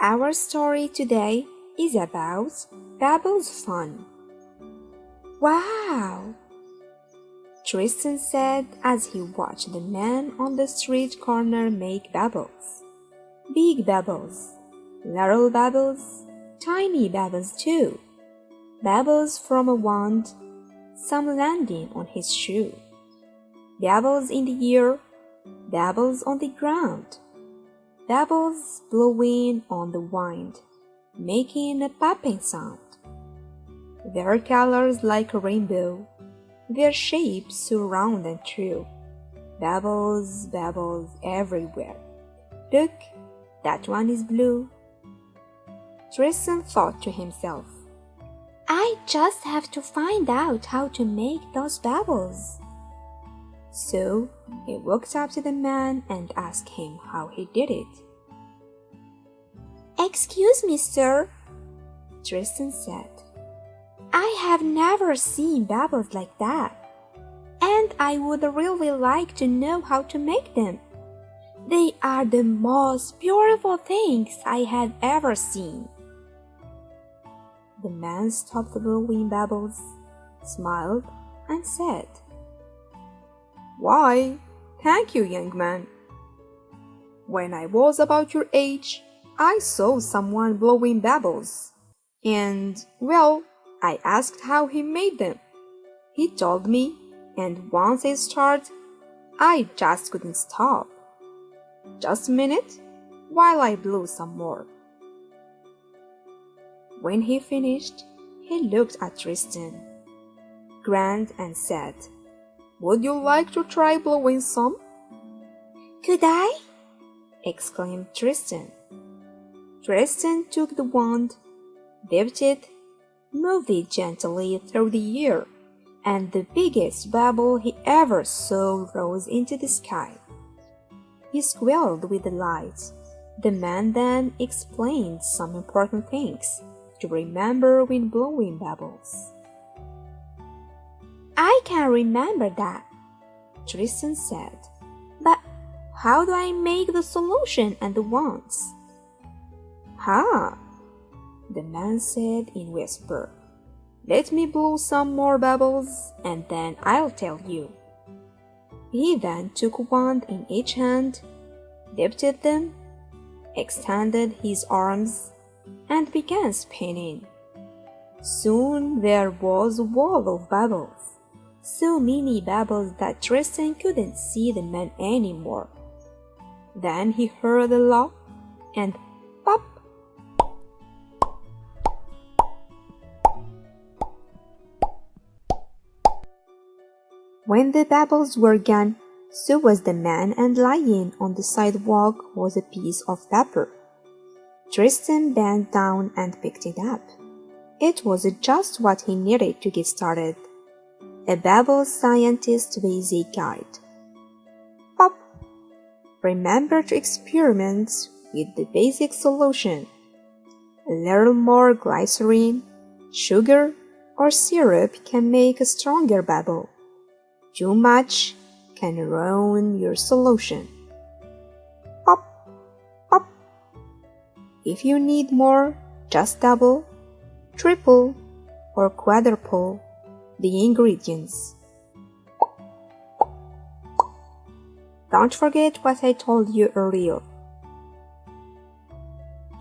Our story today is about Bubbles Fun. Wow! Tristan said as he watched the man on the street corner make bubbles. Big bubbles, little bubbles, tiny bubbles too. Bubbles from a wand, some landing on his shoe. Bubbles in the air, bubbles on the ground. Bubbles blowing on the wind, making a popping sound. Their colors like a rainbow, their shapes so round and true. Bubbles, bubbles everywhere. Look, that one is blue. Tristan thought to himself, I just have to find out how to make those bubbles. So he walked up to the man and asked him how he did it. Excuse me, sir, Tristan said. I have never seen bubbles like that, and I would really like to know how to make them. They are the most beautiful things I have ever seen. The man stopped blowing bubbles, smiled, and said, Why, thank you, young man. When I was about your age, I saw someone blowing bubbles, and, well, I asked how he made them. He told me, and once I started, I just couldn't stop. Just a minute, while I blew some more. When he finished, he looked at Tristan, grinned and said, Would you like to try blowing some? Could I? Exclaimed Tristan. Tristan took the wand, dipped it, moved it gently through the air, and the biggest bubble he ever saw rose into the sky. He squealed with delight. The man then explained some important things to remember when blowing bubbles. I can remember that, Tristan said, but how do I make the solution and the wands? The man said in whisper. Let me blow some more bubbles, and then I'll tell you. He then took a wand in each hand, dipped them, extended his arms, and began spinning. Soon there was a wall of bubbles, so many bubbles that Tristan couldn't see the man anymore. Then he heard a laugh, and pop! When the bubbles were gone, so was the man, and lying on the sidewalk was a piece of paper. Tristan bent down and picked it up. It was just what he needed to get started. A bubble scientist basic guide. Pop! Remember to experiment with the basic solution. A little more glycerin, sugar, or syrup can make a stronger bubble. Too much can ruin your solution. Pop, pop. If you need more, just double, triple, or quadruple the ingredients. Don't forget what I told you earlier.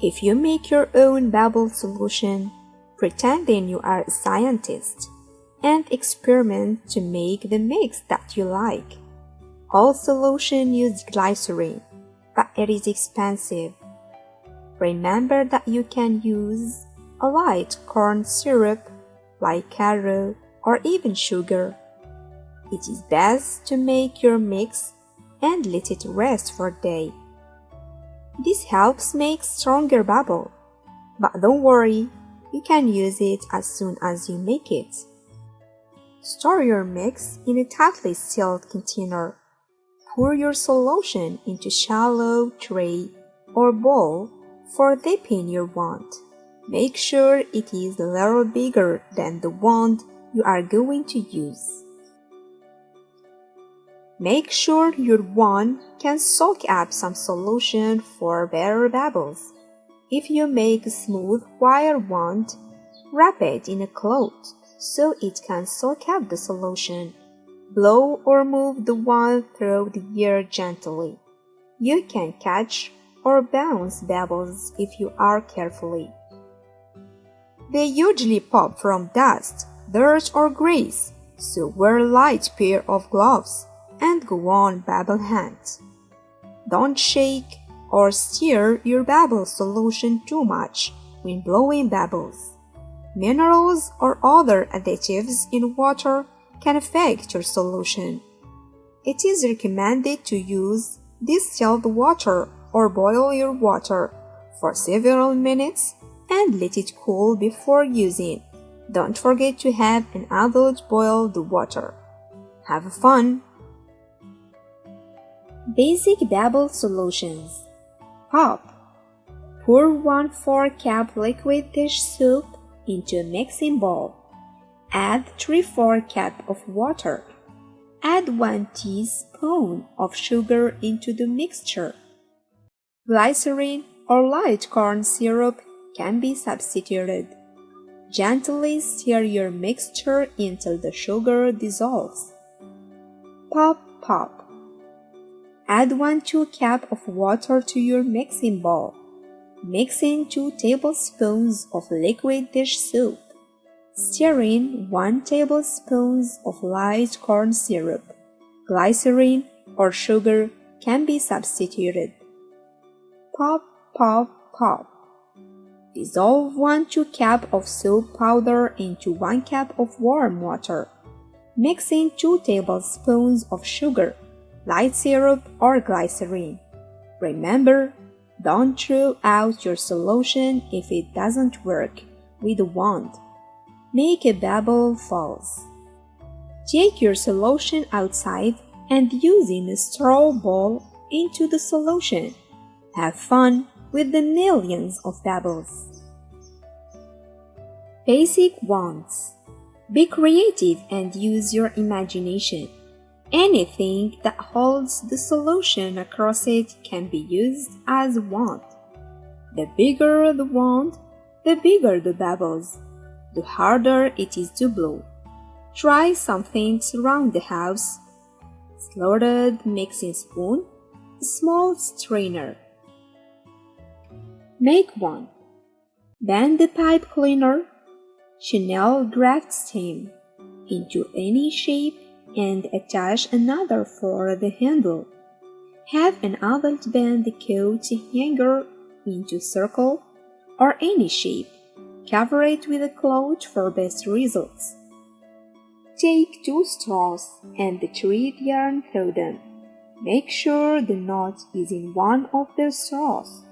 If you make your own bubble solution, pretending you are a scientist, and experiment to make the mix that you like. All solutions use glycerin, but it is expensive. Remember that you can use a light corn syrup like Caro or even sugar. It is best to make your mix and let it rest for a day. This helps make stronger bubble, but don't worry, you can use it as soon as you make it. Store your mix in a tightly sealed container. Pour your solution into shallow tray or bowl for dipping your wand. Make sure it is a little bigger than the wand you are going to use. Make sure your wand can soak up some solution for better bubbles. If you make a smooth wire wand, wrap it in a cloth so it can soak up the solution. Blow or move the wand through the air gently. You can catch or bounce bubbles if you are carefully. They usually pop from dust, dirt or grease, so wear a light pair of gloves and go on bubble hunt. Don't shake or stir your bubble solution too much when blowing bubbles. Minerals or other additives in water can affect your solution. It is recommended to use distilled water or boil your water for several minutes and let it cool before using. Don't forget to have an adult boil the water. Have fun! Basic bubble solutions. Pop. Pour 1/4 cup liquid dish soap into a mixing bowl. Add 3/4 cup of water. Add 1 teaspoon of sugar into the mixture. Glycerin or light corn syrup can be substituted. Gently stir your mixture until the sugar dissolves. Pop, pop. Add 1/2 cup of water to your mixing bowl. Mix in 2 tablespoons of liquid dish soap. Stir in 1 tablespoon of light corn syrup. Glycerin or sugar can be substituted. Pop, pop, pop. Dissolve 1/2 cup of soap powder into 1 cup of warm water. Mix in 2 tablespoons of sugar, light syrup or glycerin. Remember, don't throw out your solution if it doesn't work with a wand. Make a bubble falls. Take your solution outside and using a straw ball into the solution. Have fun with the millions of bubbles. Basic wands. Be creative and use your imagination. Anything that holds the solution across it can be used as a wand. The bigger the wand, the bigger the bubbles, the harder it is to blow. Try some things around the house. Slotted mixing spoon, a small strainer. Make one. Bend the pipe cleaner, Chanel graft stem, into any shape and attach another for the handle. Have an adult bend the coat hanger into circle or any shape. Cover it with a cloth for best results. Take 2 straws and thread yarn through them. Make sure the knot is in one of the straws.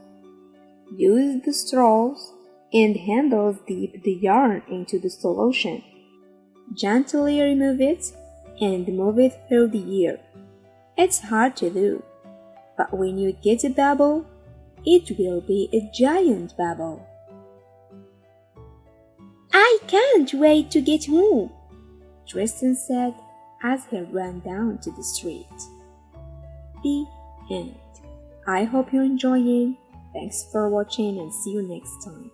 Use the straws and handles dip the yarn into the solution. Gently remove it and move it through the air. It's hard to do, but when you get a bubble, it will be a giant bubble. I can't wait to get home, Tristan said as he ran down to the street. The end. I hope you're enjoying. Thanks for watching and see you next time.